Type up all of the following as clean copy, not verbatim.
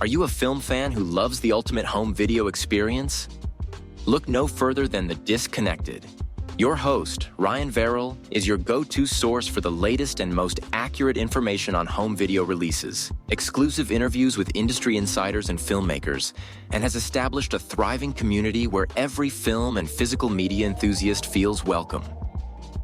Are you a film fan who loves the ultimate home video experience? Look no further than The Disconnected. Your host, Ryan Verrill, is your go-to source for the latest and most accurate information on home video releases, exclusive interviews with industry insiders and filmmakers, and has established a thriving community where every film and physical media enthusiast feels welcome.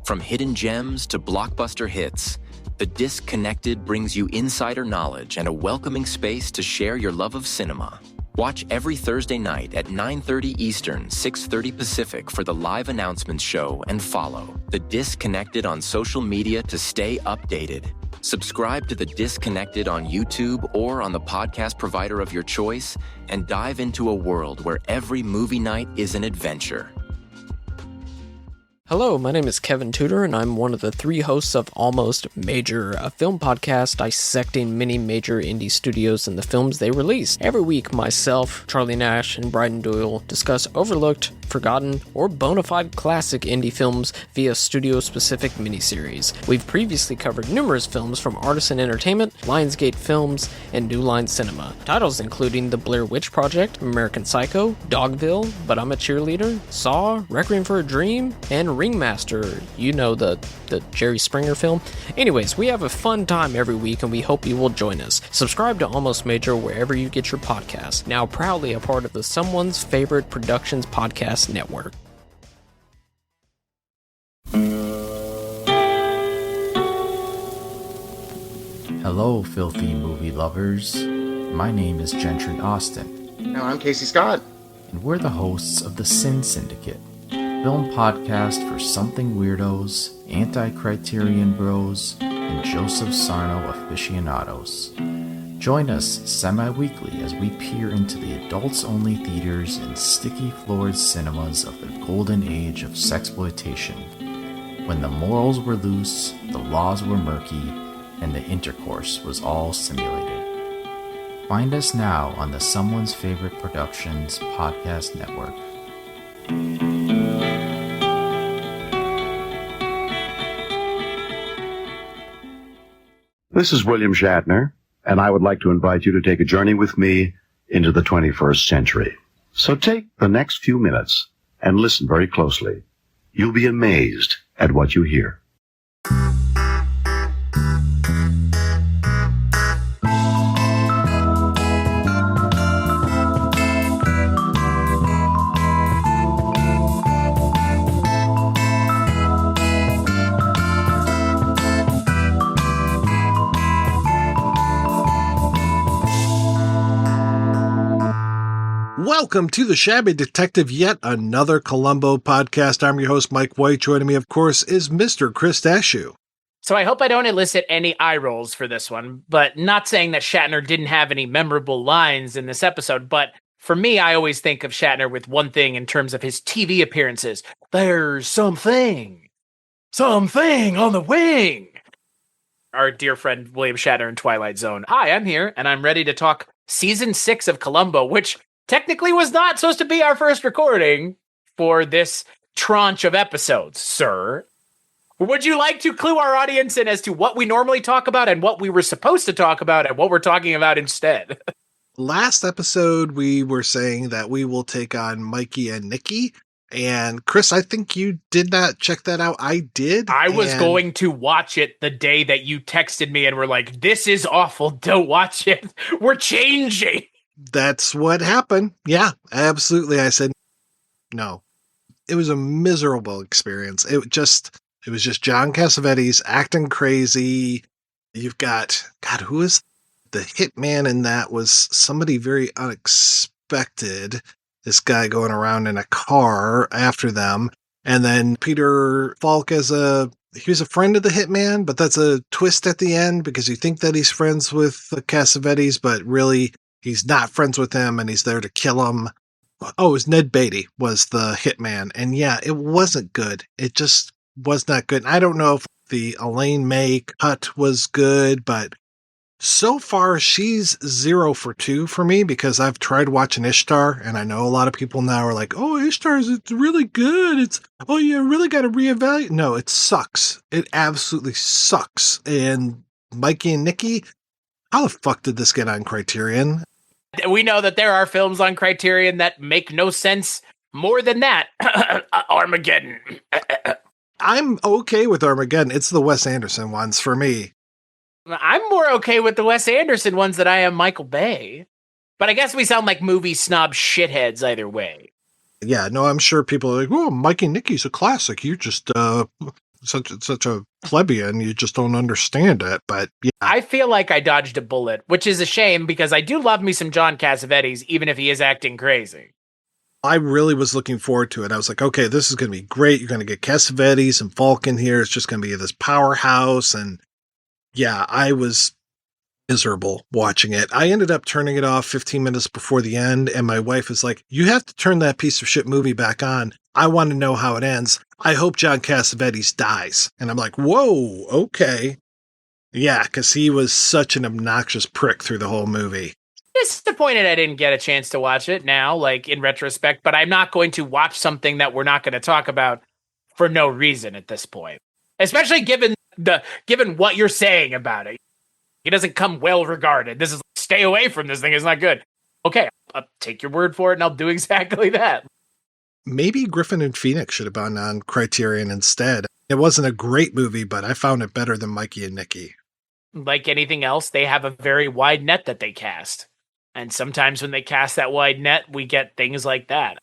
From hidden gems to blockbuster hits, The Disconnected brings you insider knowledge and a welcoming space to share your love of cinema. Watch every Thursday night at 9:30 Eastern, 6:30 Pacific for the live announcements show and follow The Disconnected on social media to stay updated. Subscribe to The Disconnected on YouTube or on the podcast provider of your choice and dive into a world where every movie night is an adventure. Hello, my name is Kevin Tudor, and I'm one of the three hosts of Almost Major, a film podcast dissecting many major indie studios and the films they release. Every week, myself, Charlie Nash, and Bryden Doyle discuss overlooked, forgotten, or bona fide classic indie films via studio-specific miniseries. We've previously covered numerous films from Artisan Entertainment, Lionsgate Films, and New Line Cinema. Titles including The Blair Witch Project, American Psycho, Dogville, But I'm a Cheerleader, Saw, Requiem for a Dream, and Ringmaster, you know, the Jerry Springer film. Anyways, we have a fun time every week and we hope you will join us. Subscribe to Almost Major wherever you get your podcasts. Now proudly a part of the Someone's Favorite Productions podcast network. Hello, filthy movie lovers. My name is Gentry Austin. And I'm Casey Scott. And we're the hosts of the Sin Syndicate, film podcast for something weirdos, anti-criterion bros, and Joseph Sarno aficionados. Join us semi-weekly as we peer into the adults-only theaters and sticky-floored cinemas of the golden age of sexploitation, when the morals were loose, the laws were murky, and the intercourse was all simulated. Find us now on the Someone's Favorite Productions podcast network. This is William Shatner, and I would like to invite you to take a journey with me into the 21st century. So take the next few minutes and listen very closely. You'll be amazed at what you hear. Welcome to the Shabby Detective, yet another Columbo podcast. I'm your host, Mike White. Joining me, of course, is Mr. Chris Dashew. So I hope I don't elicit any eye rolls for this one, but not saying that Shatner didn't have any memorable lines in this episode, but for me, I always think of Shatner with one thing in terms of his TV appearances. There's something on the wing. Our dear friend William Shatner in Twilight Zone. Hi, I'm here, and I'm ready to talk Season 6 of Columbo, which technically was not supposed to be our first recording for this tranche of episodes, sir. Would you like to clue our audience in as to what we normally talk about and what we were supposed to talk about and what we're talking about instead? Last episode, we were saying that we will take on Mikey and Nicky. And Chris, I think you did not check that out. I did. I was going to watch it the day that you texted me and were like, this is awful. Don't watch it. We're changing. That's what happened. Yeah, absolutely. I said, no. It was a miserable experience. It was just John Cassavetes acting crazy. You've got, God, who is the hitman in that? Was somebody very unexpected. This guy going around in a car after them. And then Peter Falk he was a friend of the hitman, but that's a twist at the end because you think that he's friends with Cassavetes, but really he's not friends with him and he's there to kill him. Oh, it was Ned Beatty was the hitman. And yeah, it wasn't good. It just was not good. I don't know if the Elaine May cut was good, but so far she's 0 for 2 for me because I've tried watching Ishtar and I know a lot of people now are like, oh, it's really good. You really got to reevaluate. No, it sucks. It absolutely sucks. And Mikey and Nicky, how the fuck did this get on Criterion? We know that there are films on Criterion that make no sense more than that. Armageddon. I'm okay with Armageddon. It's the Wes Anderson ones for me. I'm more okay with the Wes Anderson ones than I am Michael Bay. But I guess we sound like movie snob shitheads either way. Yeah, no, I'm sure people are like, oh, Mikey and Nicky's a classic. You're just such a plebeian. You just don't understand it. But yeah. I feel like I dodged a bullet, which is a shame because I do love me some John Cassavetes, even if he is acting crazy. I really was looking forward to it. I was like, okay, this is going to be great. You're going to get Cassavetes and Falk in here. It's just going to be this powerhouse. And yeah, I was miserable watching it. I ended up turning it off 15 minutes before the end, and my wife is like, you have to turn that piece of shit movie back on. I want to know how it ends. I hope John Cassavetes dies. And I'm like, whoa, okay. Yeah, because he was such an obnoxious prick through the whole movie. Disappointed I didn't get a chance to watch it now, like in retrospect, but I'm not going to watch something that we're not going to talk about for no reason at this point. Especially given what you're saying about it. It doesn't come well regarded. This is stay away from this thing. It's not good. Okay, I'll take your word for it and I'll do exactly that. Maybe Griffin and Phoenix should have been on Criterion instead. It wasn't a great movie, but I found it better than Mikey and Nicky. Like anything else, they have a very wide net that they cast. And sometimes when they cast that wide net, we get things like that.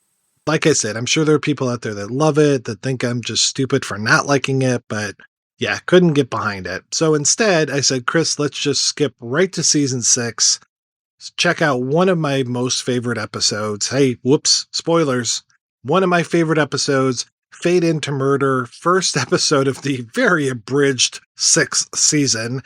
Like I said, I'm sure there are people out there that love it, that think I'm just stupid for not liking it, but yeah, couldn't get behind it. So instead, I said, Chris, let's just skip right to season 6. Check out one of my most favorite episodes. Hey, whoops, spoilers. One of my favorite episodes, Fade into Murder, first episode of the very abridged 6th season.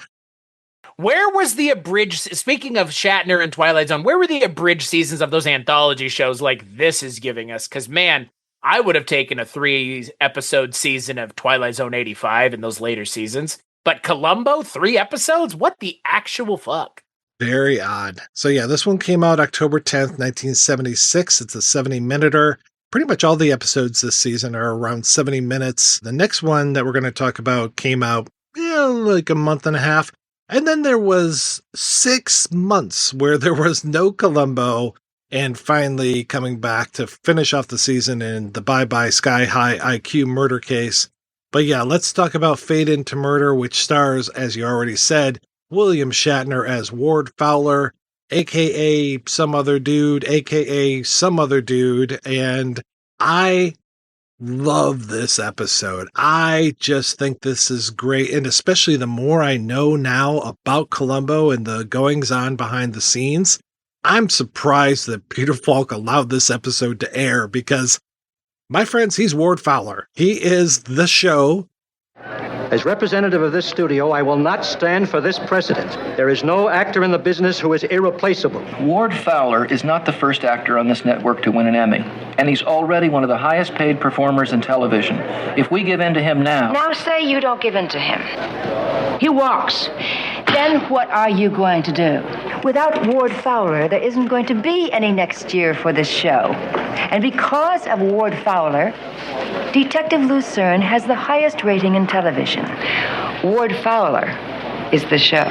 Where was the abridged, speaking of Shatner and Twilight Zone, where were the abridged seasons of those anthology shows like this is giving us? Because, man, I would have taken a 3-episode season of Twilight Zone 85 in those later seasons. But Columbo, 3 episodes? What the actual fuck? Very odd. So yeah, this one came out October 10th, 1976. It's a 70-minuter. Pretty much all the episodes this season are around 70 minutes. The next one that we're going to talk about came out like a month and a half. And then there was 6 months where there was no Columbo, and finally coming back to finish off the season in the Bye-Bye Sky High IQ murder case. But yeah, let's talk about Fade into Murder, which stars, as you already said, William Shatner as Ward Fowler, a.k.a. some other dude, a.k.a. some other dude. And I love this episode. I just think this is great. And especially the more I know now about Columbo and the goings on behind the scenes, I'm surprised that Peter Falk allowed this episode to air because, my friends, he's Ward Fowler. He is the show. As representative of this studio, I will not stand for this precedent. There is no actor in the business who is irreplaceable. Ward Fowler is not the first actor on this network to win an Emmy, and he's already one of the highest paid performers in television. If we give in to him now... Now say you don't give in to him. He walks. Then what are you going to do? Without Ward Fowler, there isn't going to be any next year for this show. And because of Ward Fowler, Detective Lucerne has the highest rating in television. Ward Fowler is the show.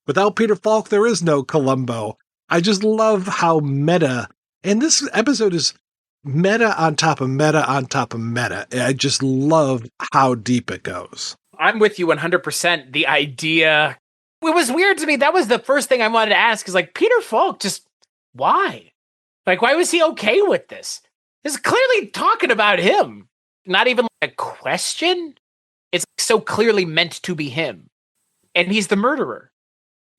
Without Peter Falk, there is no Columbo. I just love how meta, and this episode is meta on top of meta on top of meta. I just love how deep it goes. I'm with you 100%. The idea, it was weird to me. That was the first thing I wanted to ask is like, Peter Falk, just why? Like, why was he okay with this? This is clearly talking about him. Not even like a question. It's so clearly meant to be him. And he's the murderer.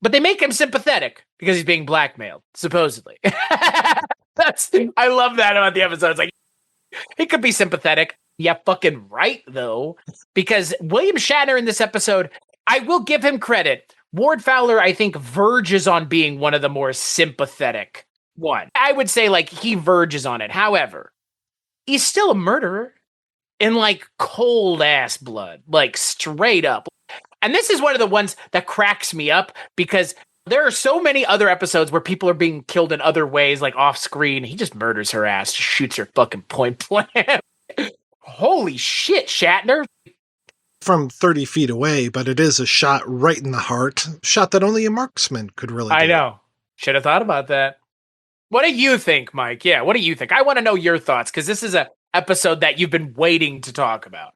But they make him sympathetic because he's being blackmailed, supposedly. I love that about the episode. It's like, he could be sympathetic. Yeah, fucking right, though. Because William Shatner in this episode, I will give him credit. Ward Fowler, I think, verges on being one of the more sympathetic one. I would say, like, he verges on it. However, he's still a murderer in, like, cold-ass blood. Like, straight up. And this is one of the ones that cracks me up because there are so many other episodes where people are being killed in other ways, like off-screen. He just murders her ass, just shoots her fucking point blank. Holy shit, Shatner. From 30 feet away, but it is a shot right in the heart. Shot that only a marksman could really do. I know. Should have thought about that. What do you think, Mike? Yeah, what do you think? I want to know your thoughts, because this is an episode that you've been waiting to talk about.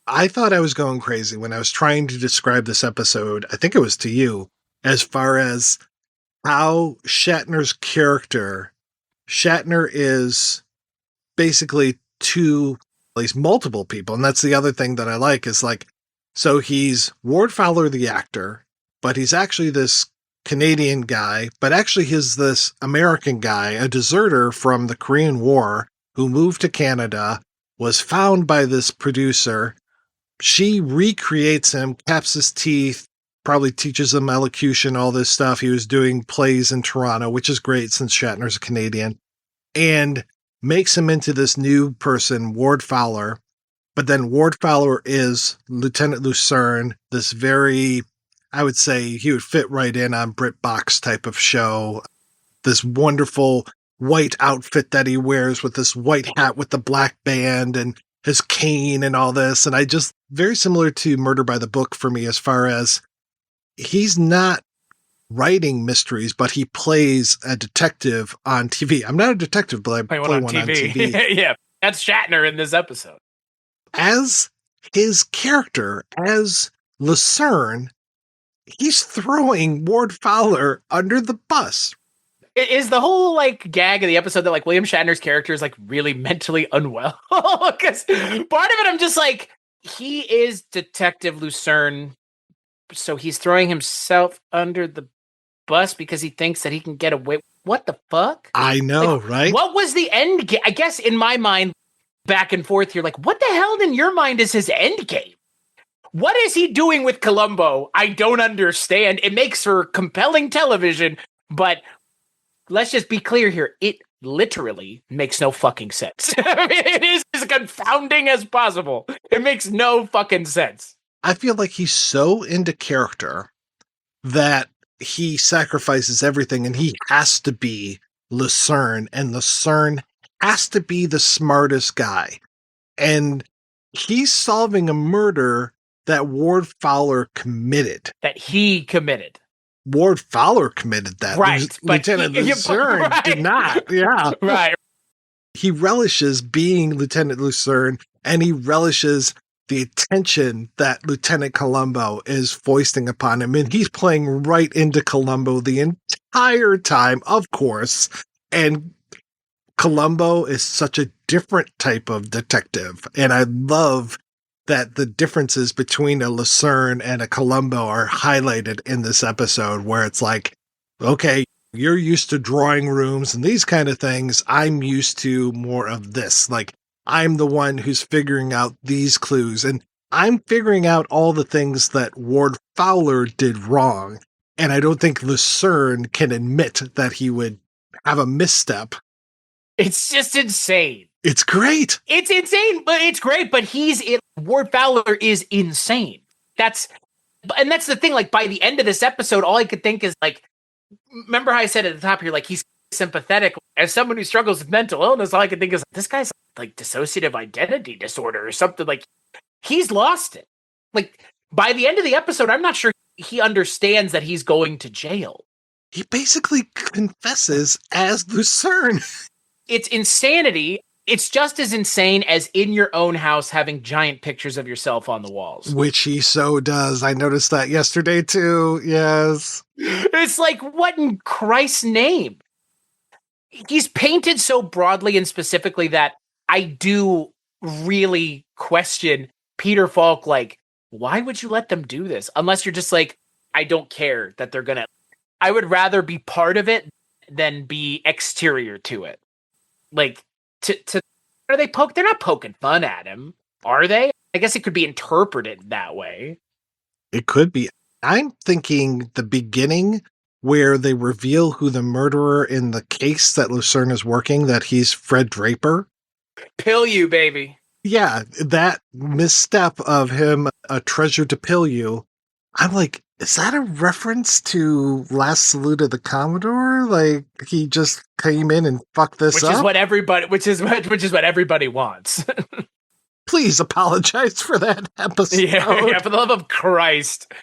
I thought I was going crazy when I was trying to describe this episode. I think it was to you, as far as how Shatner's character, Shatner is basically he's multiple people. And that's the other thing that I like is like, so he's Ward Fowler, the actor, but he's actually this Canadian guy, but actually he's this American guy, a deserter from the Korean War who moved to Canada, was found by this producer. She recreates him, caps his teeth, probably teaches him elocution, all this stuff. He was doing plays in Toronto, which is great since Shatner's a Canadian, and makes him into this new person, Ward Fowler. But then Ward Fowler is Lieutenant Lucerne, this very, I would say he would fit right in on BritBox type of show. This wonderful white outfit that he wears with this white hat with the black band and his cane and all this. And I just, very similar to Murder by the Book for me, as far as he's not writing mysteries, but he plays a detective on TV. I'm not a detective, but I play one on TV. Yeah, that's Shatner in this episode. As his character, as Lucerne, he's throwing Ward Fowler under the bus. Is the whole like gag of the episode that like William Shatner's character is like really mentally unwell? Because part of it, I'm just like, he is Detective Lucerne, so he's throwing himself under the bus because he thinks that he can get away. What the fuck? I know, like, right? What was the end game? I guess in my mind, back and forth here, like, what the hell in your mind is his end game? What is he doing with Columbo? I don't understand. It makes for compelling television, but let's just be clear here. It literally makes no fucking sense. I mean, it is as confounding as possible. It makes no fucking sense. I feel like he's so into character that he sacrifices everything, and he has to be Lucerne, and Lucerne has to be the smartest guy. And he's solving a murder that Ward Fowler committed. That he committed. Ward Fowler committed that. Right. Lieutenant Lucerne did not. Yeah. Right. He relishes being Lieutenant Lucerne, and he relishes the attention that Lieutenant Columbo is foisting upon him. And he's playing right into Columbo the entire time, of course. And Columbo is such a different type of detective. And I love that the differences between a Lucerne and a Columbo are highlighted in this episode, where it's like, okay, you're used to drawing rooms and these kind of things. I'm used to more of this. Like, I'm the one who's figuring out these clues, and I'm figuring out all the things that Ward Fowler did wrong. And I don't think Lucerne can admit that he would have a misstep. It's just insane. It's great. It's insane, but it's great. But Ward Fowler is insane. That's the thing. Like, by the end of this episode, all I could think is like, remember how I said at the top here, like, he's sympathetic. As someone who struggles with mental illness, all I could think is, this guy's like dissociative identity disorder or something. Like, he's lost it. Like, by the end of the episode, I'm not sure he understands that he's going to jail. He basically confesses as Lucerne. It's insanity. It's just as insane as in your own house having giant pictures of yourself on the walls. Which he so does. I noticed that yesterday too. Yes. It's like, what in Christ's name? He's painted so broadly and specifically that I do really question Peter Falk. Like, why would you let them do this? Unless you're just like, I don't care that they're gonna. I would rather be part of it than be exterior to it. Like, are they they're not poking fun at him, are they? I guess it could be interpreted that way. It could be. I'm thinking the beginning where they reveal who the murderer in the case that Lucerne is working, that he's Fred Draper. Pill you, baby. Yeah, that misstep of him, a treasure to pill you. I'm like, is that a reference to Last Salute of the Commodore? Like, he just came in and fucked this up? Which is what everybody wants. Please apologize for that episode. Yeah, for the love of Christ.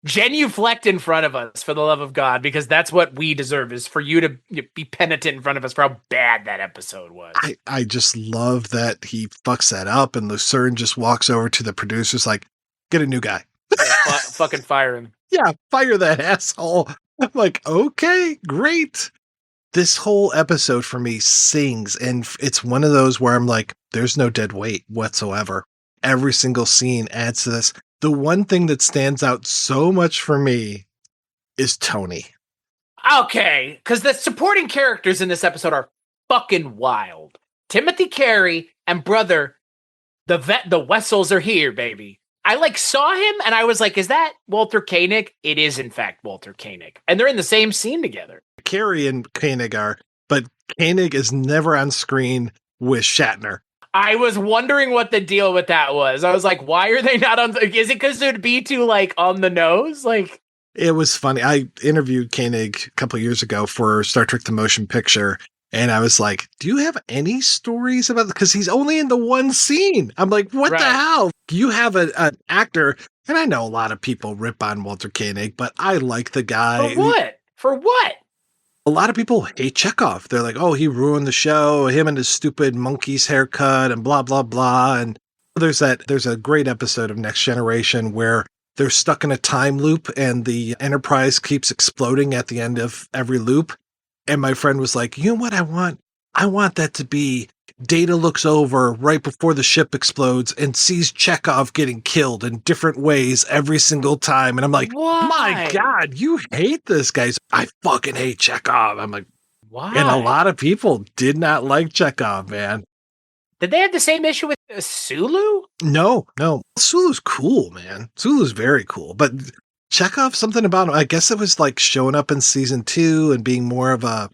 genuflect in front of us, for the love of God, because that's what we deserve, is for you to be penitent in front of us for how bad that episode was. I just love that he fucks that up, and Lucerne just walks over to the producers like, get a new guy. Fucking fire him. Yeah, fire that asshole. I'm like, okay, great. This whole episode for me sings, and it's one of those where I'm like, there's no dead weight whatsoever. Every single scene adds to this. The one thing that stands out so much for me is Tony. Okay, because the supporting characters in this episode are fucking wild. Timothy Carey and brother, the Wessels are here, baby. I saw him and I was like, is that Walter Koenig? It is in fact Walter Koenig. And they're in the same scene together. Carey and Koenig are, but Koenig is never on screen with Shatner. I was wondering what the deal with that was. I was like, why are they not on? Is it because it'd be too on the nose? It was funny. I interviewed Koenig a couple of years ago for Star Trek: The Motion Picture, and I was like, "Do you have any stories about?" Because he's only in the one scene. I'm like, "What the hell?" You have an actor, and I know a lot of people rip on Walter Koenig, but I like the guy. For what? For what? A lot of people hate Chekhov. They're like, oh, he ruined the show, him and his stupid monkey's haircut and blah, blah, blah. And there's a great episode of Next Generation where they're stuck in a time loop and the Enterprise keeps exploding at the end of every loop. And my friend was like, you know what I want? I want that to be Data looks over right before the ship explodes and sees Chekhov getting killed in different ways every single time. And I'm like, why? My God, you hate this guy. I fucking hate Chekhov. I'm like, why? And a lot of people did not like Chekhov, man. Did they have the same issue with Sulu? No. Sulu's cool, man. Sulu's very cool. But Chekhov, something about him, I guess it was showing up in season 2 and being more of a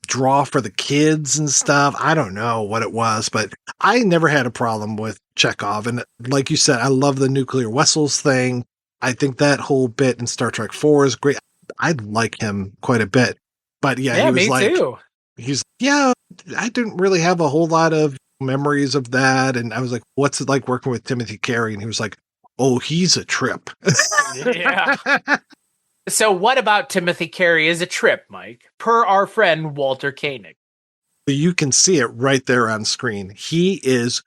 draw for the kids and stuff. I don't know what it was, but I never had a problem with Chekhov. And like you said, I love the nuclear Wessels thing. I think that whole bit in Star Trek 4 is great. I like him quite a bit. But yeah, he was me too. I didn't really have a whole lot of memories of that. And I was like, what's it like working with Timothy Carey? And he was like, oh, he's a trip. Yeah. So what about Timothy Carey is a trip, Mike, per our friend Walter Koenig? You can see it right there on screen. He is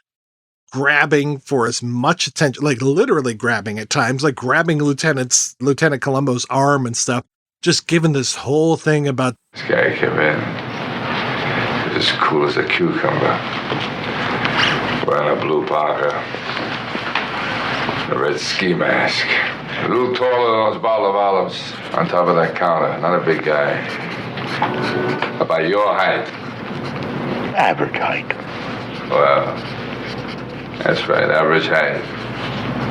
grabbing for as much attention, literally grabbing at times, grabbing Lieutenant Columbo's arm and stuff, just giving this whole thing about... This guy came in, as cool as a cucumber, wearing a blue parka, a red ski mask. A little taller than those bottle of olives on top of that counter. Not a big guy. About your height. Average height. Well, that's right, average height.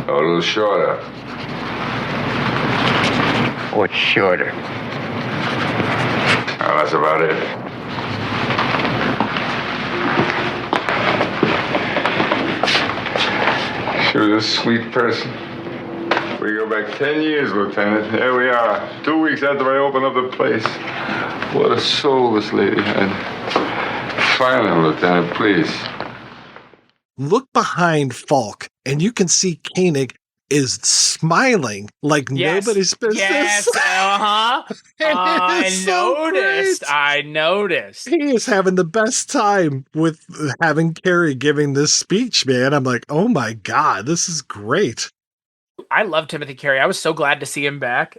A little shorter. What's shorter? Oh, that's about it. She was a sweet person. We go back 10 years, Lieutenant. Here we are, 2 weeks after I opened up the place. What a soul this lady had. Finally, Lieutenant, please. Look behind Falk, and you can see Koenig is smiling like nobody's business. Yes, I noticed. He is having the best time with having Carey giving this speech, man. I'm like, oh my God, this is great. I love Timothy Carey. I was so glad to see him back.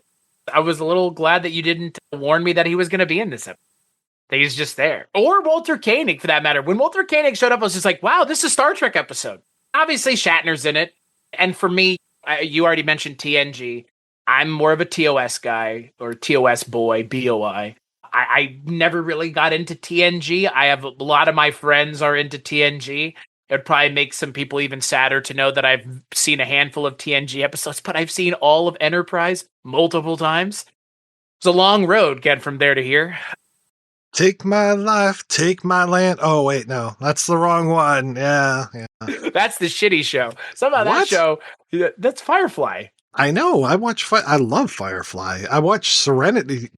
I was a little glad that you didn't warn me that he was going to be in this episode. That he's just there. Or Walter Koenig, for that matter. When Walter Koenig showed up, I was just like, wow, this is a Star Trek episode. Obviously, Shatner's in it. And for me, you already mentioned TNG. I'm more of a TOS guy, or TOS boy, BOI. I never really got into TNG. I have a lot of my friends are into TNG. It would probably make some people even sadder to know that I've seen a handful of TNG episodes, but I've seen all of Enterprise multiple times. It's a long road getting from there to here. Take my life, take my land. Oh, wait, no, that's the wrong one. Yeah. That's the shitty show. Somehow that show, that's Firefly. I know. I love Firefly. I watch Serenity.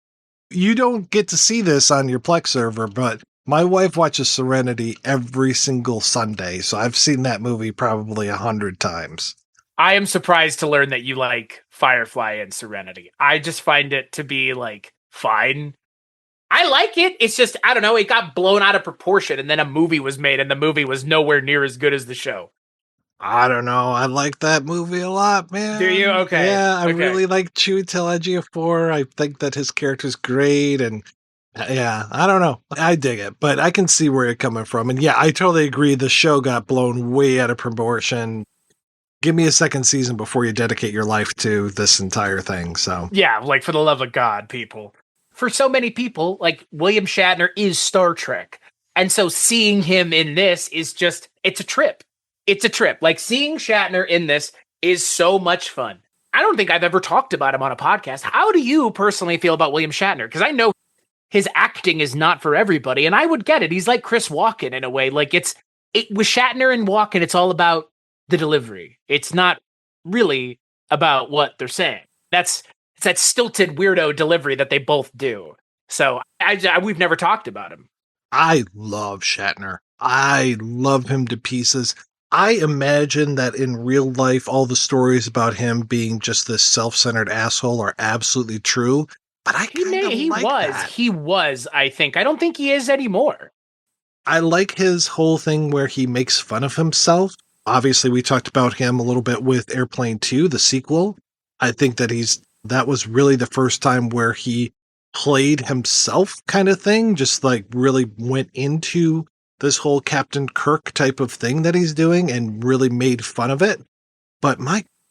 You don't get to see this on your Plex server, but my wife watches Serenity every single Sunday, so I've seen that movie probably 100 times. I am surprised to learn that you like Firefly and Serenity. I just find it to be like fine. I like it. It's just, I don't know, it got blown out of proportion and then a movie was made and the movie was nowhere near as good as the show. I don't know. I like that movie a lot, man. Do you? Okay. Yeah, I Okay. really like Chiwetel Ejiofor. I think that his character's great, and yeah, I don't know. I dig it, but I can see where you're coming from. And yeah, I totally agree. The show got blown way out of proportion. Give me a second season before you dedicate your life to this entire thing. So Yeah, like for the love of God, people. For so many people, like William Shatner is Star Trek. And so seeing him in this is just, it's a trip. It's a trip. Like seeing Shatner in this is so much fun. I don't think I've ever talked about him on a podcast. How do you personally feel about William Shatner? Because I know his acting is not for everybody, and I would get it. He's like Chris Walken in a way. Like it with Shatner and Walken, it's all about the delivery. It's not really about what they're saying. It's that stilted weirdo delivery that they both do. So we've never talked about him. I love Shatner. I love him to pieces. I imagine that in real life, all the stories about him being just this self-centered asshole are absolutely true. But I kind of like that. He was, I think. I don't think he is anymore. I like his whole thing where he makes fun of himself. Obviously, we talked about him a little bit with Airplane 2, the sequel. I think that that was really the first time where he played himself kind of thing, just like really went into this whole Captain Kirk type of thing that he's doing and really made fun of it. But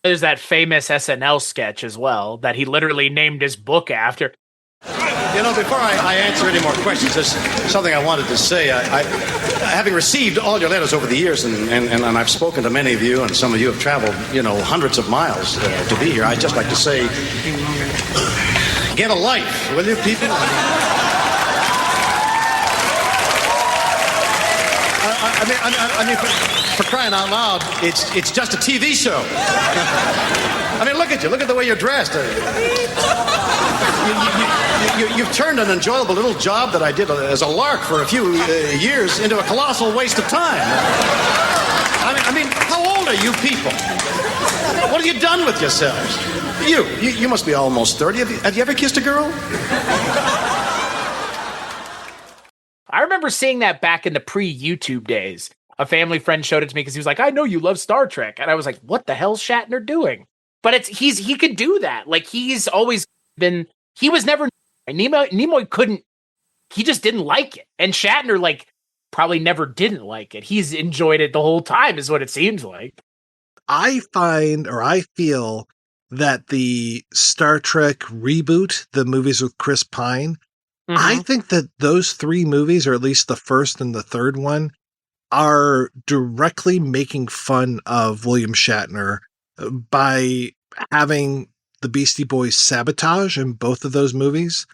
there's that famous SNL sketch as well that he literally named his book after. You know, before I answer any more questions, there's something I wanted to say. Having received all your letters over the years, and I've spoken to many of you, and some of you have traveled, hundreds of miles to be here, I'd just like to say, get a life, will you, people? I mean, for crying out loud, it's just a TV show. I mean, look at you. Look at the way you're dressed. You've turned an enjoyable little job that I did as a lark for a few years into a colossal waste of time. I mean, how old are you people? What have you done with yourselves? You must be almost 30. Have you ever kissed a girl? I remember seeing that back in the pre-YouTube days. A family friend showed it to me because he was like, I know you love Star Trek. And I was like, what the hell's Shatner doing? But he could do that. Like, he's always been, he was never, Nimoy couldn't, he just didn't like it. And Shatner, like, probably never didn't like it. He's enjoyed it the whole time, is what it seems like. I feel that the Star Trek reboot, the movies with Chris Pine, I think that those three movies, or at least the first and the third one, are directly making fun of William Shatner by having the Beastie Boys sabotage in both of those movies.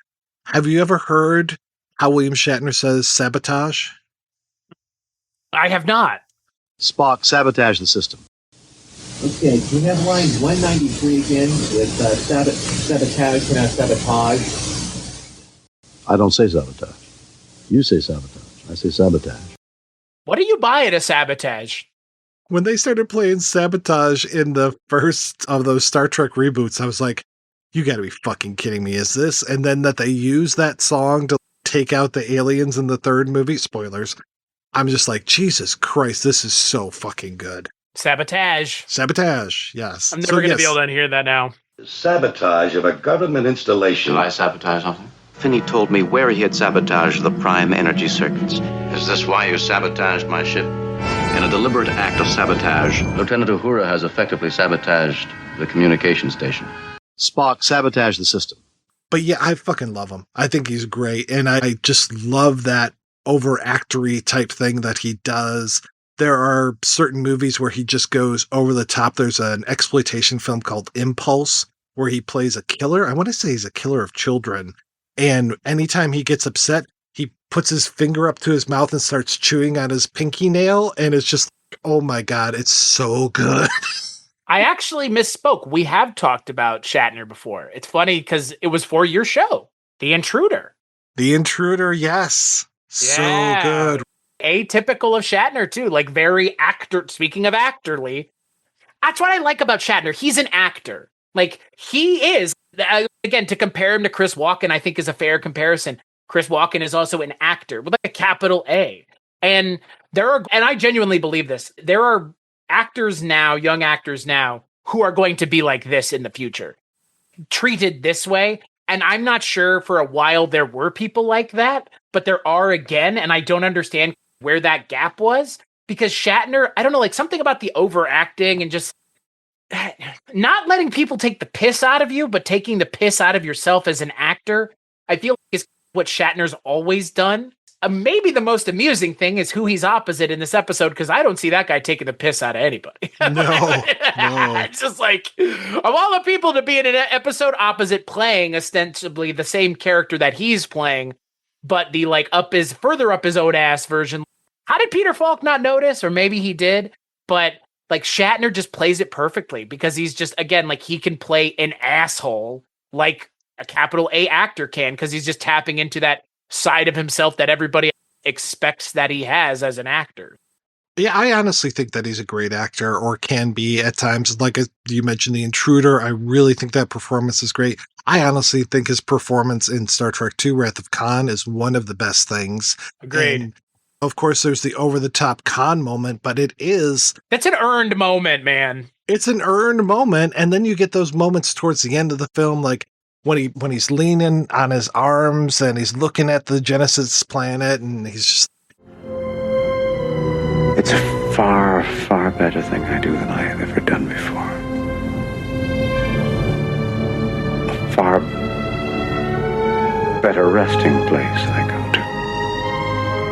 Have you ever heard how William Shatner says sabotage? I have not. Spock, sabotage the system. Okay, can you have line 193 again with sabotage, pronounce sabotage? I don't say sabotage. You say sabotage. I say sabotage. What do you buy at a sabotage? When they started playing sabotage in the first of those Star Trek reboots, I was like, you gotta be fucking kidding me, is this? And then that they use that song to take out the aliens in the third movie, spoilers, I'm just like, Jesus Christ, this is so fucking good. Sabotage. Sabotage, yes. I'm never going to be able to hear that now. Sabotage of a government installation. Did I sabotage something? Finney told me where he had sabotaged the prime energy circuits. Is this why you sabotaged my ship? In a deliberate act of sabotage, Lieutenant Uhura has effectively sabotaged the communication station. Spock, sabotage the system. But yeah, I fucking love him. I think he's great. And I just love that overactory type thing that he does. There are certain movies where he just goes over the top. There's an exploitation film called Impulse where he plays a killer. I want to say he's a killer of children. And anytime he gets upset, he puts his finger up to his mouth and starts chewing on his pinky nail. And it's just, oh my God, it's so good. I actually misspoke. We have talked about Shatner before. It's funny because it was for your show, The Intruder. The Intruder, yes. Yeah. So good. Atypical of Shatner, too. Like, very speaking of actorly, That's what I like about Shatner. He's an actor. Like, he is, again, to compare him to Chris Walken, I think is a fair comparison. Chris Walken is also an actor with like a capital A. And I genuinely believe this, there are actors now, young actors now, who are going to be like this in the future, treated this way. And I'm not sure for a while there were people like that, but there are again, and I don't understand where that gap was, because Shatner, I don't know, like something about the overacting and just not letting people take the piss out of you, but taking the piss out of yourself as an actor, I feel like is what Shatner's always done. Maybe the most amusing thing is who he's opposite in this episode, because I don't see that guy taking the piss out of anybody. No. It's just like, of all the people to be in an episode opposite playing ostensibly the same character that he's playing, but the like further up his own ass version. How did Peter Falk not notice? Or maybe he did, but like Shatner just plays it perfectly because he's just, again, like he can play an asshole like a capital A actor can, because he's just tapping into that side of himself that everybody expects that he has as an actor. Yeah, I honestly think that he's a great actor, or can be at times. Like you mentioned, The Intruder, I really think that performance is great. I honestly think his performance in Star Trek II, Wrath of Khan is one of the best things. Agreed. And of course, there's the over-the-top Khan moment, but that's an earned moment, man. It's an earned moment, and then you get those moments towards the end of the film, like when he's leaning on his arms and he's looking at the Genesis planet, and he's just... It's a far, far better thing I do than I have ever done before. A far better resting place I go to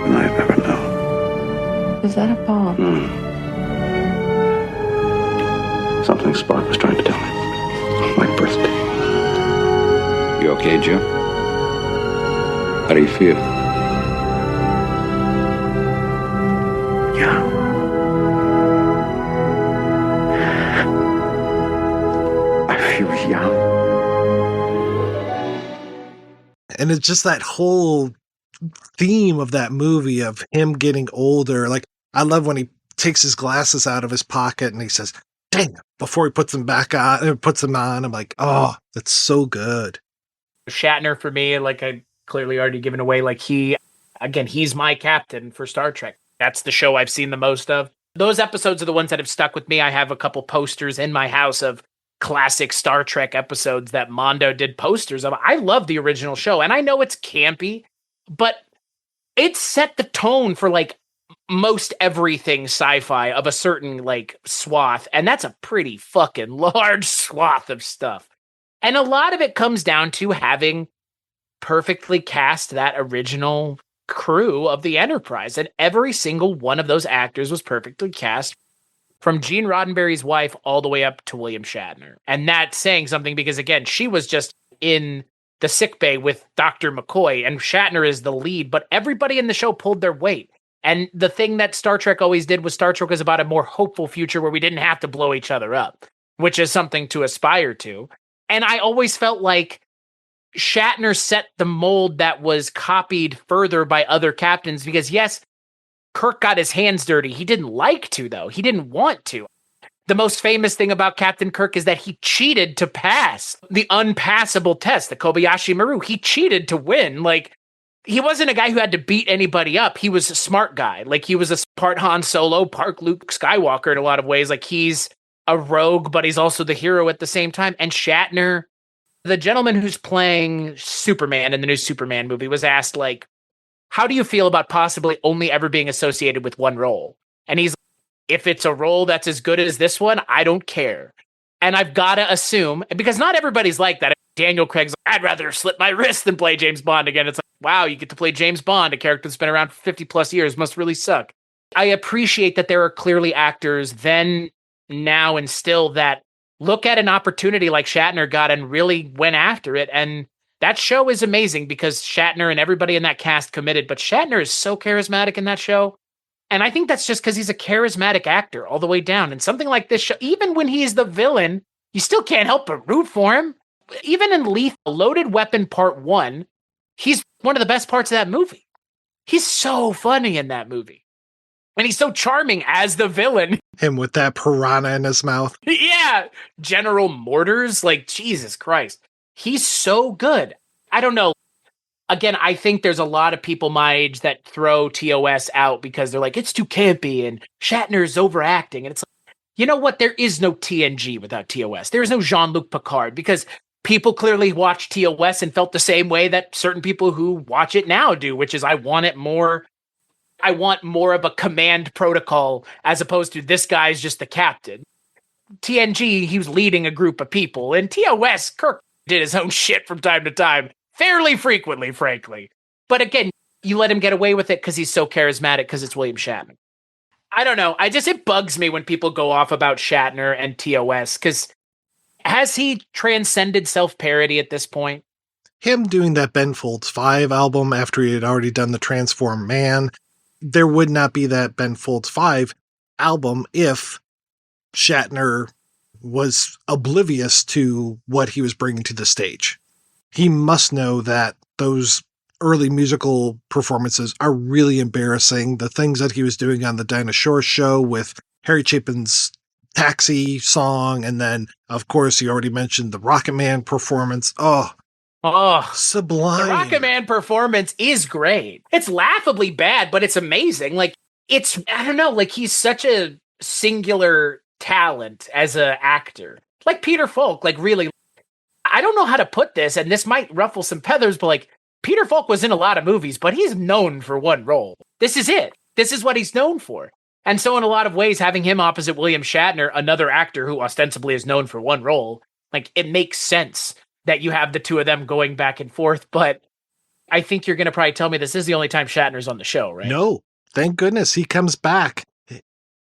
than I've ever known. Is that a poem? Something Spock was trying to tell me on my birthday. You okay, Jim? How do you feel? Yeah. I feel young. And it's just that whole theme of that movie of him getting older. Like, I love when he takes his glasses out of his pocket and he says, "Dang," before he puts them back on and puts them on. I'm like, oh, that's so good. Shatner, for me, like I clearly already given away, like he's my captain for Star Trek. That's the show I've seen the most of. Those episodes are the ones that have stuck with me. I have a couple posters in my house of classic Star Trek episodes that Mondo did posters of. I love the original show, and I know it's campy, but it set the tone for like most everything sci-fi of a certain like swath, and that's a pretty fucking large swath of stuff. And a lot of it comes down to having perfectly cast that original crew of the Enterprise, and every single one of those actors was perfectly cast, from Gene Roddenberry's wife all the way up to William Shatner. And that's saying something, because again, she was just in the sickbay with Dr. McCoy, and Shatner is the lead, but everybody in the show pulled their weight. And the thing that Star Trek always did was Star Trek was about a more hopeful future where we didn't have to blow each other up, which is something to aspire to. And I always felt like Shatner set the mold that was copied further by other captains, because yes, Kirk got his hands dirty. He didn't like to, though. He didn't want to. The most famous thing about Captain Kirk is that he cheated to pass the unpassable test, the Kobayashi Maru. He cheated to win. Like, he wasn't a guy who had to beat anybody up. He was a smart guy. Like, he was a part Han Solo, part Luke Skywalker in a lot of ways. Like, he's a rogue, but he's also the hero at the same time. And Shatner, the gentleman who's playing Superman in the new Superman movie, was asked, like, how do you feel about possibly only ever being associated with one role? And he's like, if it's a role that's as good as this one, I don't care. And I've got to assume, because not everybody's like that. Daniel Craig's like, I'd rather slit my wrist than play James Bond again. It's like, wow, you get to play James Bond, a character that's been around for 50 plus years, must really suck. I appreciate that there are clearly actors then, now, and still that look at an opportunity like Shatner got and really went after it. And that show is amazing because Shatner and everybody in that cast committed, but Shatner is so charismatic in that show. And I think that's just because he's a charismatic actor all the way down. And something like this show, even when he's the villain, you still can't help but root for him. Even in Lethal Loaded Weapon Part 1, he's one of the best parts of that movie. He's so funny in that movie. And he's so charming as the villain. Him with that piranha in his mouth. Yeah. General Mortars. Like, Jesus Christ. He's so good. I don't know. Again, I think there's a lot of people my age that throw TOS out because they're like, it's too campy and Shatner's overacting. And it's like, you know what? There is no TNG without TOS. There is no Jean-Luc Picard because people clearly watched TOS and felt the same way that certain people who watch it now do, which is I want more of a command protocol as opposed to this guy's just the captain. TNG, he was leading a group of people. And TOS, Kirk did his own shit from time to time. Fairly frequently, frankly. But again, you let him get away with it because he's so charismatic because it's William Shatner. I don't know. It bugs me when people go off about Shatner and TOS because has he transcended self-parody at this point? Him doing that Ben Folds 5 album after he had already done the Transform Man, there would not be that Ben Folds 5 album if Shatner was oblivious to what he was bringing to the stage. He must know that those early musical performances are really embarrassing. The things that he was doing on the Dinah Shore show with Harry Chapin's Taxi song, and then, of course, you already mentioned the Rocket Man performance. Oh, sublime. The Rocket Man performance is great. It's laughably bad, but it's amazing. Like, I don't know, like, he's such a singular talent as an actor. Like Peter Falk, like, really. I don't know how to put this, and this might ruffle some feathers, but like Peter Falk was in a lot of movies, but he's known for one role. This is it. This is what he's known for. And so in a lot of ways, having him opposite William Shatner, another actor who ostensibly is known for one role, like it makes sense that you have the two of them going back and forth. But I think you're going to probably tell me this is the only time Shatner's on the show, right? No, thank goodness he comes back.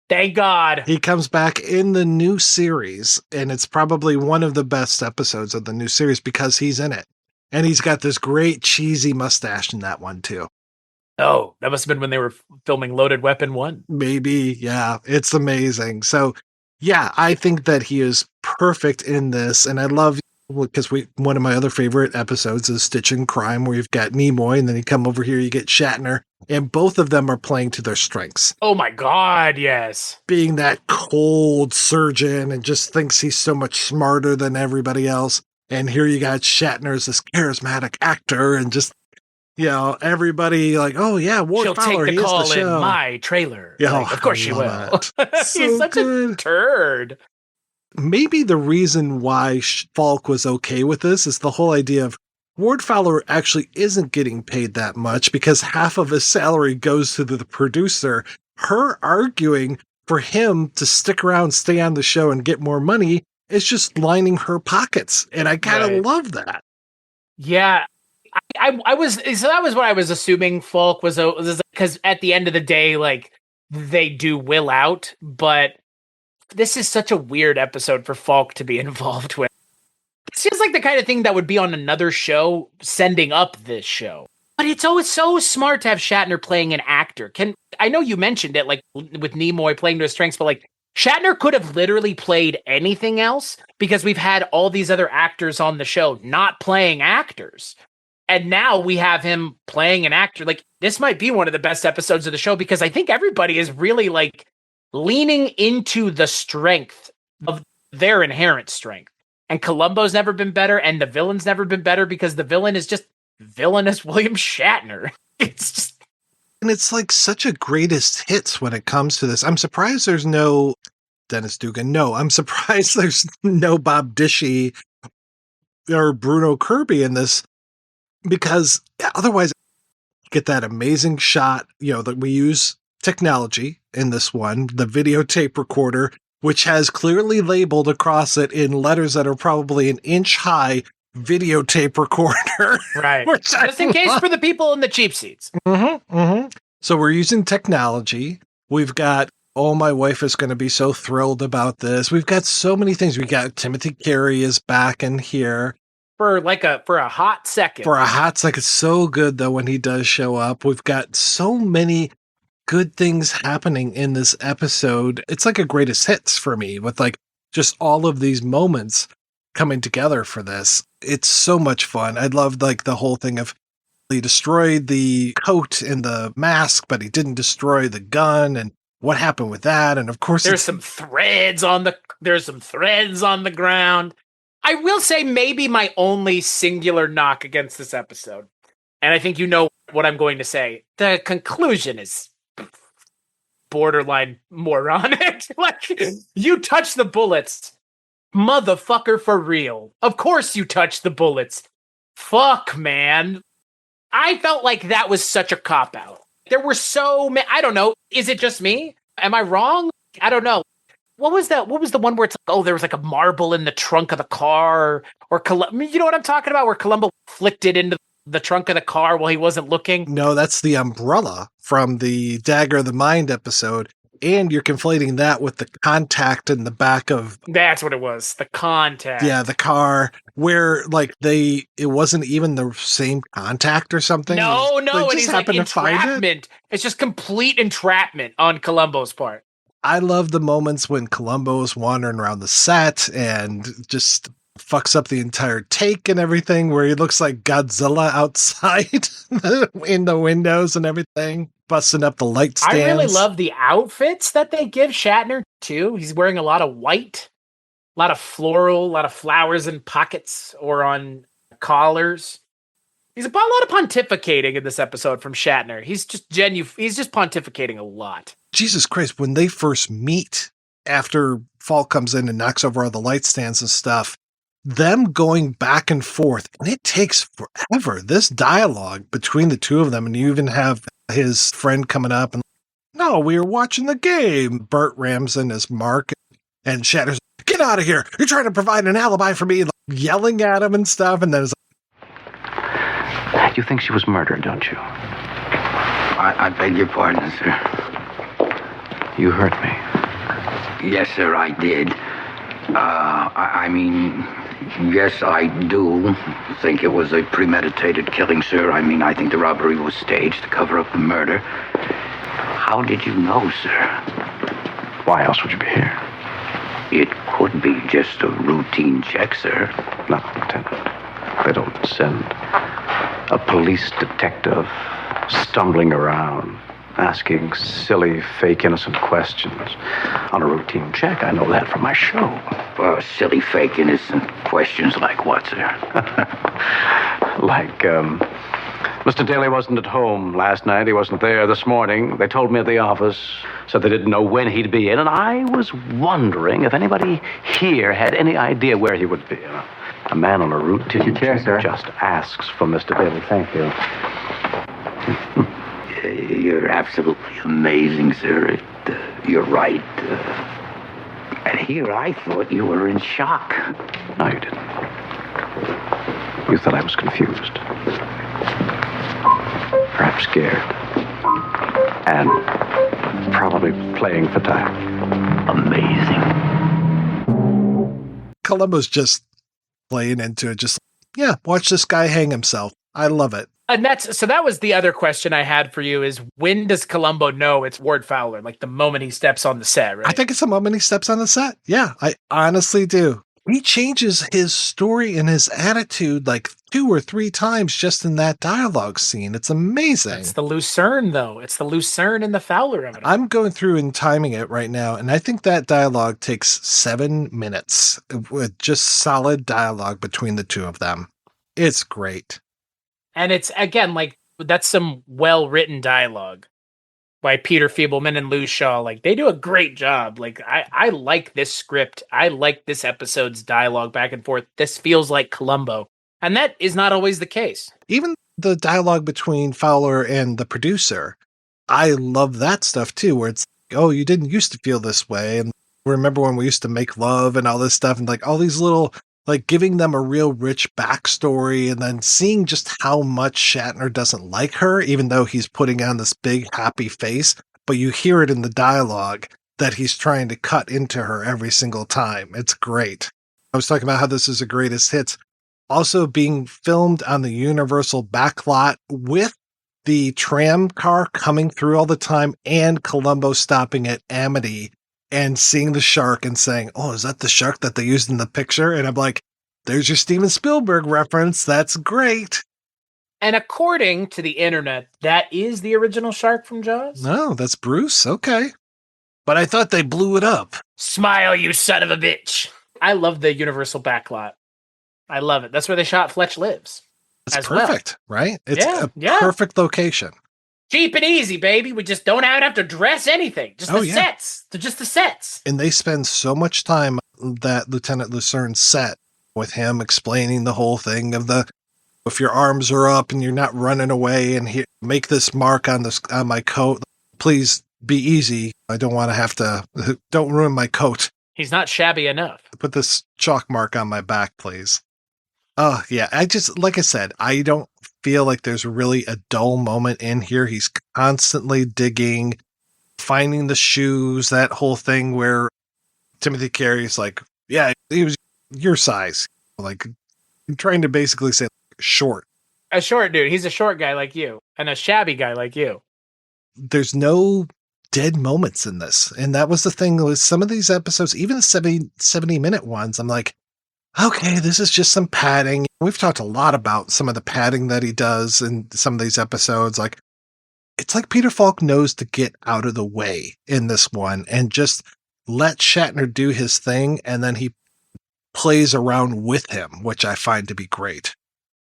Thank God. He comes back in the new series, and it's probably one of the best episodes of the new series because he's in it. And he's got this great cheesy mustache in that one, too. Oh, that must have been when they were filming Loaded Weapon 1. Maybe, yeah. It's amazing. So, yeah, I think that he is perfect in this, and I love because one of my other favorite episodes is Stitch in Crime, where you've got Nimoy, and then you come over here, you get Shatner, and both of them are playing to their strengths. Oh my God, yes. Being that cold surgeon and just thinks he's so much smarter than everybody else. And here you got Shatner as this charismatic actor, and just, you know, everybody like, oh yeah, Ward She'll Fowler, take the call in my trailer. Yeah, like, of course she will. So he's such a turd. Maybe the reason why Falk was okay with this is the whole idea of Ward Fowler actually isn't getting paid that much because half of his salary goes to the producer. Her arguing for him to stick around, stay on the show, and get more money is just lining her pockets. And I kind of love that. Yeah. I was, so that was what I was assuming Falk was because at the end of the day, like, they do will out, but this is such a weird episode for Falk to be involved with. It seems like the kind of thing that would be on another show sending up this show. But it's always so smart to have Shatner playing an actor. I know you mentioned it, like with Nimoy playing to his strengths, but like Shatner could have literally played anything else because we've had all these other actors on the show not playing actors. And now we have him playing an actor. Like, this might be one of the best episodes of the show because I think everybody is really like leaning into the strength of their inherent strength. And Columbo's never been better, and the villain's never been better because the villain is just villainous William Shatner. It's just... And it's like such a greatest hits when it comes to this. I'm surprised there's no Dennis Dugan. No, I'm surprised there's no Bob Dishy or Bruno Kirby in this because otherwise get that amazing shot, you know, that we use technology in this one, the videotape recorder, which has clearly labeled across it in letters that are probably an inch high, videotape recorder. Right. Just in case for the people in the cheap seats. Mm-hmm, mm-hmm. So we're using technology. We've got, oh, my wife is going to be so thrilled about this. We've got so many things. We got Timothy Carey is back in here. For a hot second. For a hot second. It's so good, though, when he does show up. We've got so many good things happening in this episode. It's like a greatest hits for me with like just all of these moments coming together for this. It's so much fun. I loved like the whole thing of he destroyed the coat and the mask, but he didn't destroy the gun. And what happened with that? And of course, there's some threads on the ground. I will say maybe my only singular knock against this episode, and I think you know what I'm going to say. The conclusion is borderline moronic. Like, you touch the bullets, motherfucker, for real. Of course you touch the bullets. Fuck, man. I felt like that was such a cop-out. There were so many, I don't know, is it just me? Am I wrong? I don't know. What was that? What was the one where it's like, oh, there was like a marble in the trunk of the car, or you know what I'm talking about, where Columbo flicked it into the trunk of the car while he wasn't looking? No, that's the umbrella from the Dagger of the Mind episode. And you're conflating that with the contact in the back of... That's what it was. The contact. Yeah, the car, where like it wasn't even the same contact or something. No, they and just he's like, happened to find it. entrapment. It's just complete entrapment on Columbo's part. I love the moments when Columbo is wandering around the set and just fucks up the entire take and everything, where he looks like Godzilla outside in the windows and everything, busting up the light stands. I really love the outfits that they give Shatner, too. He's wearing a lot of white, a lot of floral, a lot of flowers in pockets or on collars. He's a lot of pontificating in this episode from Shatner. He's just he's just pontificating a lot. Jesus Christ, when they first meet, after Falk comes in and knocks over all the light stands and stuff, them going back and forth, and it takes forever. This dialogue between the two of them, and you even have his friend coming up and, no, we were watching the game. Burt Ramson as Mark, and Shatner's, get out of here. You're trying to provide an alibi for me, like, yelling at him and stuff, and then it's like, you think she was murdered, don't you? I beg your pardon, sir. You hurt me. Yes, sir, I did. I mean, yes, I do think it was a premeditated killing, sir. I mean, I think the robbery was staged to cover up the murder. How did you know, sir? Why else would you be here? It could be just a routine check, sir. No, Lieutenant. They don't send a police detective stumbling around, asking silly, fake, innocent questions on a routine check. I know that from my show. Silly, fake, innocent questions like what, sir? Like, Mr. Daly wasn't at home last night. He wasn't there this morning. They told me at the office, said they didn't know when he'd be in, and I was wondering if anybody here had any idea where he would be. A man on a routine check just asks for Mr. Daly. Thank you. You're absolutely amazing, sir. You're right. And here I thought you were in shock. No, you didn't. You thought I was confused. Perhaps scared. And probably playing for time. Amazing. Columbo's just playing into it. Just, yeah, watch this guy hang himself. I love it. And that was the other question I had for you is, when does Columbo know it's Ward Fowler? Like the moment he steps on the set, right? I think it's the moment he steps on the set. Yeah, I honestly do. He changes his story and his attitude like 2 or 3 times just in that dialogue scene. It's amazing. It's the Lucerne, though. It's the Lucerne and the Fowler of it. I'm going through and timing it right now, and I think that dialogue takes 7 minutes with just solid dialogue between the two of them. It's great. And it's, again, like, that's some well-written dialogue by Peter Feebleman and Lou Shaw. Like, they do a great job. Like, I like this script. I like this episode's dialogue back and forth. This feels like Columbo. And that is not always the case. Even the dialogue between Fowler and the producer, I love that stuff too, where it's like, oh, you didn't used to feel this way. And remember when we used to make love and all this stuff, and like all these little, like giving them a real rich backstory, and then seeing just how much Shatner doesn't like her, even though he's putting on this big happy face, but you hear it in the dialogue that he's trying to cut into her every single time. It's great. I was talking about how this is a greatest hits. Also being filmed on the Universal backlot with the tram car coming through all the time, and Columbo stopping at Amity and seeing the shark and saying, oh, is that the shark that they used in the picture? And I'm like, there's your Steven Spielberg reference. That's great. And according to the internet, that is the original shark from Jaws? No, that's Bruce. Okay. But I thought they blew it up. Smile, you son of a bitch. I love the Universal backlot. I love it. That's where they shot Fletch Lives. It's perfect, right? It's a perfect location. Cheap and easy, baby. We just don't have to dress anything. Just sets. They're just the sets. And they spend so much time that Lieutenant Lucerne set with him explaining the whole thing of if your arms are up and you're not running away and make this mark on my coat. Please be easy. I don't want to have to, don't ruin my coat. He's not shabby enough. Put this chalk mark on my back, please. Oh, yeah. Like I said, I don't feel like there's really a dull moment in here. He's constantly digging, finding the shoes, that whole thing where Timothy Carey's like, yeah, he was your size. Like, trying to basically say short. A short dude. He's a short guy like you and a shabby guy like you. There's no dead moments in this. And that was the thing with some of these episodes, even the 70-minute ones. I'm like, okay, this is just some padding. We've talked a lot about some of the padding that he does in some of these episodes. Like, it's like Peter Falk knows to get out of the way in this one and just let Shatner do his thing. And then he plays around with him, which I find to be great.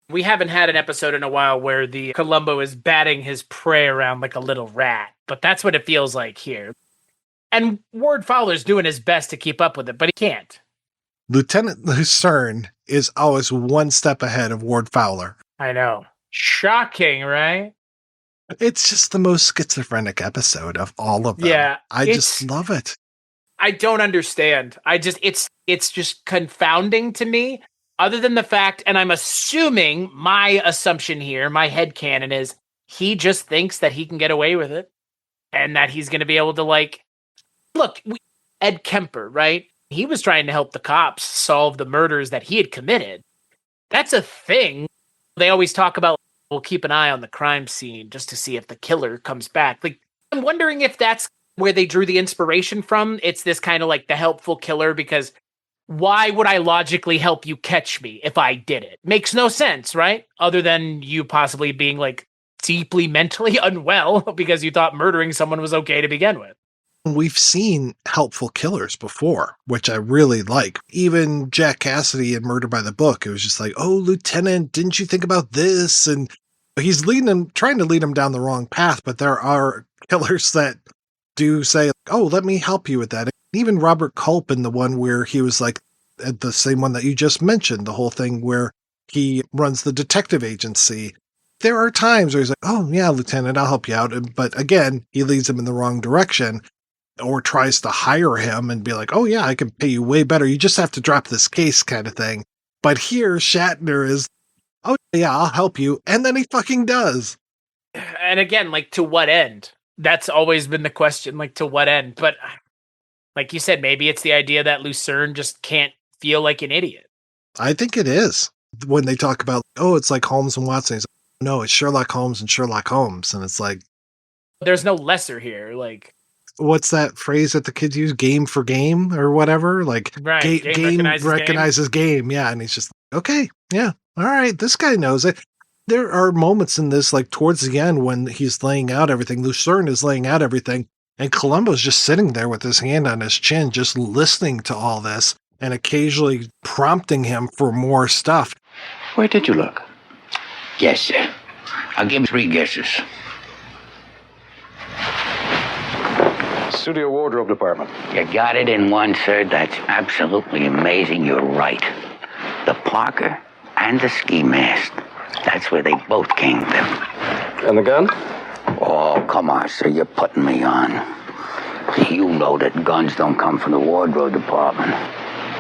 We haven't had an episode in a while where the Columbo is batting his prey around like a little rat, but that's what it feels like here. And Ward Fowler's doing his best to keep up with it, but he can't. Lieutenant Lucerne is always one step ahead of Ward Fowler. I know. Shocking, right? It's just the most schizophrenic episode of all of them. Yeah. I just love it. I don't understand. It's just confounding to me, other than the fact, and I'm assuming my assumption here, my headcanon is he just thinks that he can get away with it and that he's going to be able to Ed Kemper, right? He was trying to help the cops solve the murders that he had committed. That's a thing. They always talk about, we'll keep an eye on the crime scene just to see if the killer comes back. Like, I'm wondering if that's where they drew the inspiration from. It's this kind of like the helpful killer, because why would I logically help you catch me if I did it? Makes no sense, right? Other than you possibly being like deeply mentally unwell because you thought murdering someone was okay to begin with. We've seen helpful killers before, which I really like. Even Jack Cassidy in Murder by the Book, it was just like, oh, Lieutenant, didn't you think about this? And he's trying to lead him down the wrong path, but there are killers that do say, oh, let me help you with that. And even Robert Culp in the one where he was like, the same one that you just mentioned, the whole thing where he runs the detective agency. There are times where he's like, oh, yeah, Lieutenant, I'll help you out. But again, he leads him in the wrong direction. Or tries to hire him and be like, oh yeah, I can pay you way better. You just have to drop this case kind of thing. But here, Shatner is, oh yeah, I'll help you. And then he fucking does. And again, like, to what end? That's always been the question, like, to what end? But like you said, maybe it's the idea that Lucerne just can't feel like an idiot. I think it is. When they talk about, oh, it's like Holmes and Watson. He's like, no, it's Sherlock Holmes and Sherlock Holmes. And it's like, there's no lesser here. Like, what's that phrase that the kids use? Game for game or whatever? Like, right. Game recognizes game. Yeah. And he's just, okay, yeah. All right. This guy knows it. There are moments in this, like towards the end when he's laying out everything. Lucerne is laying out everything. And Columbo's just sitting there with his hand on his chin, just listening to all this and occasionally prompting him for more stuff. Where did you look? Yes, sir. I'll give him 3 guesses. Studio wardrobe department. You got it in one, sir. That's absolutely amazing. You're right. The parka and the ski mask. That's where they both came from. And the gun? Oh, come on, sir. You're putting me on. You know that guns don't come from the wardrobe department.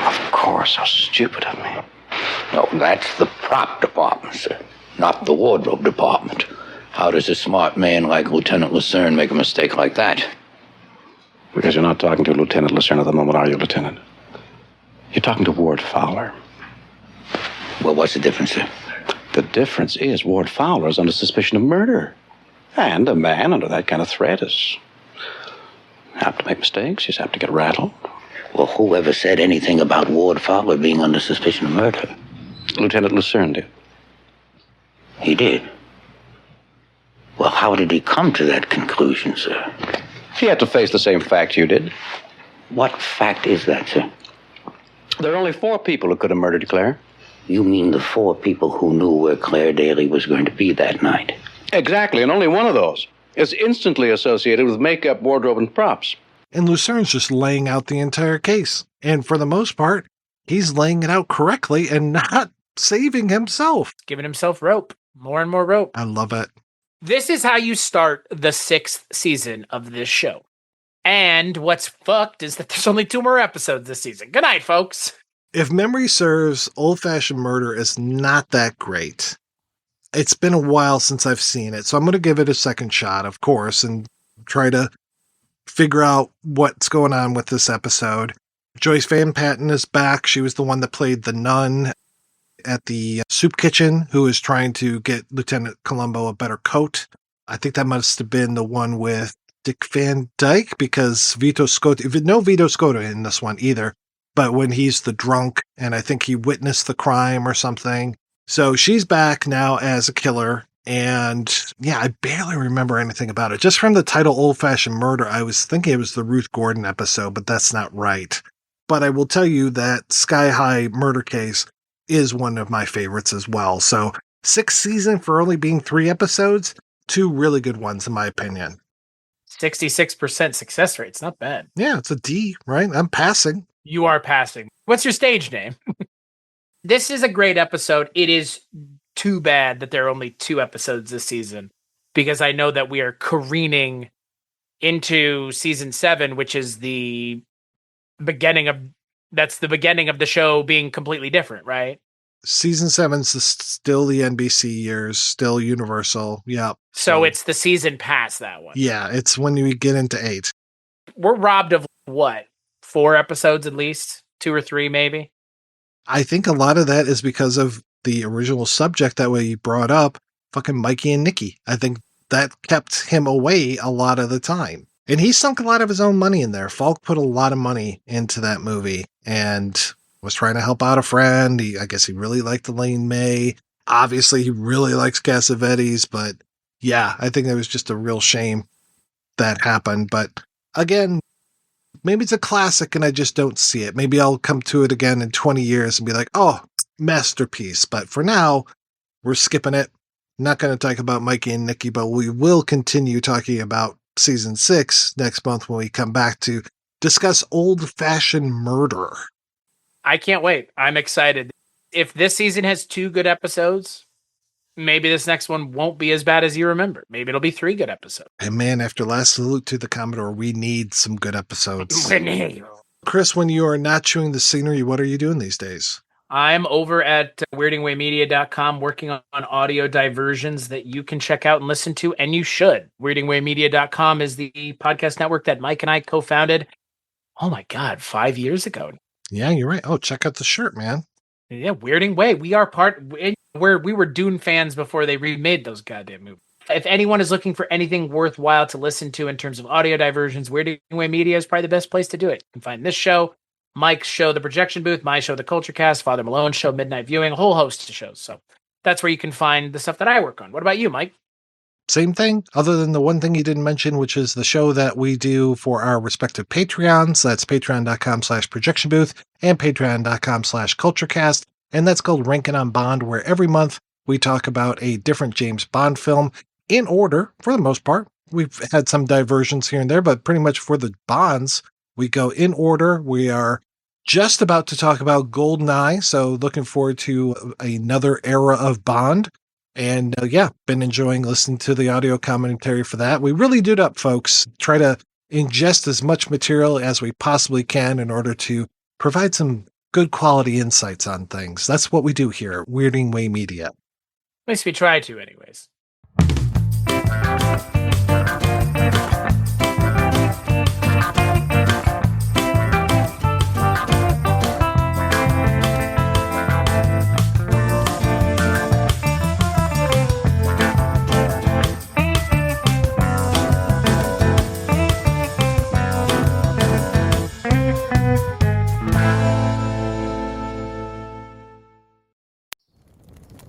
Of course. How stupid of me. No, that's the prop department, sir. Not the wardrobe department. How does a smart man like Lieutenant Lucerne make a mistake like that? Because you're not talking to Lieutenant Lucerne at the moment, are you, Lieutenant? You're talking to Ward Fowler. Well, what's the difference, sir? The difference is Ward Fowler is under suspicion of murder. And a man under that kind of threat is apt to make mistakes. He's apt to get rattled. Well, whoever said anything about Ward Fowler being under suspicion of murder? Lieutenant Lucerne did. He did? Well, how did he come to that conclusion, sir? He had to face the same fact you did. What fact is that, sir? There are only 4 people who could have murdered Claire. You mean the 4 people who knew where Claire Daly was going to be that night? Exactly, and only one of those is instantly associated with makeup, wardrobe, and props. And Lucerne's just laying out the entire case. And for the most part, he's laying it out correctly and not saving himself. Giving himself rope. More and more rope. I love it. This is how you start the 6th season of this show. And what's fucked is that there's only 2 more episodes this season. Good night, folks. If memory serves, Old-Fashioned Murder is not that great. It's been a while since I've seen it, so I'm going to give it a second shot, of course, and try to figure out what's going on with this episode. Joyce Van Patten is back. She was the one that played the nun at the soup kitchen who is trying to get Lieutenant Columbo a better coat. I think that must have been the one with Dick Van Dyke, because Vito Scotta, no Vito Scotta in this one either, but when he's the drunk, and I think he witnessed the crime or something. So she's back now as a killer, and yeah, I barely remember anything about it. Just from the title Old-Fashioned Murder, I was thinking it was the Ruth Gordon episode, but that's not right. But I will tell you that Sky High Murder Case is one of my favorites as well. So 6th season for only being 3 episodes, 2 really good ones in my opinion. 66% success rate. It's not bad. Yeah, it's a D, right? I'm passing. You are passing. What's your stage name? This is a great episode. It is too bad that there are only 2 episodes this season, because I know that we are careening into season 7, which is the beginning of the show being completely different, right? Season 7's still the NBC years, still Universal. Yeah. So it's the season past that one. Yeah, it's when we get into 8. We're robbed of what? 4 episodes at least? 2 or 3 maybe? I think a lot of that is because of the original subject that we brought up, fucking Mikey and Nicky. I think that kept him away a lot of the time. And he sunk a lot of his own money in there. Falk put a lot of money into that movie and was trying to help out a friend. I guess he really liked Elaine May. Obviously, he really likes Cassavetes, but yeah, I think it was just a real shame that happened. But again, maybe it's a classic and I just don't see it. Maybe I'll come to it again in 20 years and be like, oh, masterpiece. But for now, we're skipping it. Not going to talk about Mikey and Nicky, but we will continue talking about season 6 next month when we come back to discuss Old-Fashioned Murder. I can't wait. I'm excited. If this season has 2 good episodes, maybe this next one won't be as bad as you remember. Maybe it'll be 3 good episodes. And man, after last salute to the Commodore, we need some good episodes. We need. Chris, when you are not chewing the scenery, what are you doing these days? I'm over at weirdingwaymedia.com working on audio diversions that you can check out and listen to, and you should. Weirdingwaymedia.com is the podcast network that Mike and I co-founded, oh my God, 5 years ago. Yeah, you're right. Oh, check out the shirt, man. Yeah, Weirding Way. We are we were Dune fans before they remade those goddamn movies. If anyone is looking for anything worthwhile to listen to in terms of audio diversions, Weirding Way Media is probably the best place to do it. You can find this show, Mike's show, The Projection Booth, my show, The Culture Cast, Father Malone's show, Midnight Viewing, a whole host of shows. So that's where you can find the stuff that I work on. What about you, Mike? Same thing, other than the one thing you didn't mention, which is the show that we do for our respective Patreons. That's patreon.com/projection booth and patreon.com/culturecast. And that's called Rankin' on Bond, where every month we talk about a different James Bond film in order, for the most part. We've had some diversions here and there, but pretty much for the Bonds, we go in order. We are just about to talk about GoldenEye, so looking forward to another era of Bond. And yeah, been enjoying listening to the audio commentary for that. We really do it up, folks. Try to ingest as much material as we possibly can in order to provide some good quality insights on things. That's what we do here at Weirding Way Media. At least we try to, anyways.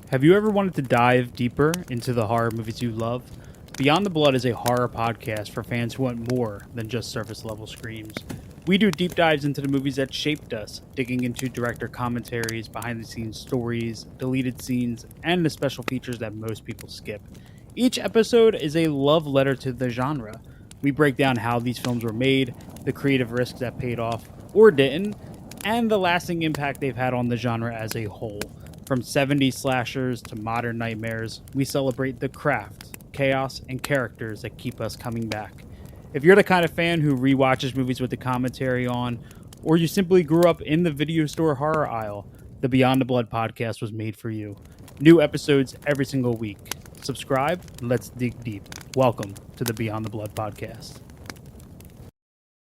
Have you ever wanted to dive deeper into the horror movies you love, Beyond the Blood is a horror podcast for fans who want more than just surface-level screams. We do deep dives into the movies that shaped us, digging into director commentaries, behind-the-scenes stories, deleted scenes, and the special features that most people skip. Each episode is a love letter to the genre. We break down how these films were made, the creative risks that paid off or didn't, and the lasting impact they've had on the genre as a whole. From 70s slashers to modern nightmares, we celebrate the craft, chaos, and characters that keep us coming back. If you're the kind of fan who rewatches movies with the commentary on, or you simply grew up in the video store horror aisle, the Beyond the Blood podcast was made for you. New episodes every single week. Subscribe, and let's dig deep. Welcome to the Beyond the Blood podcast.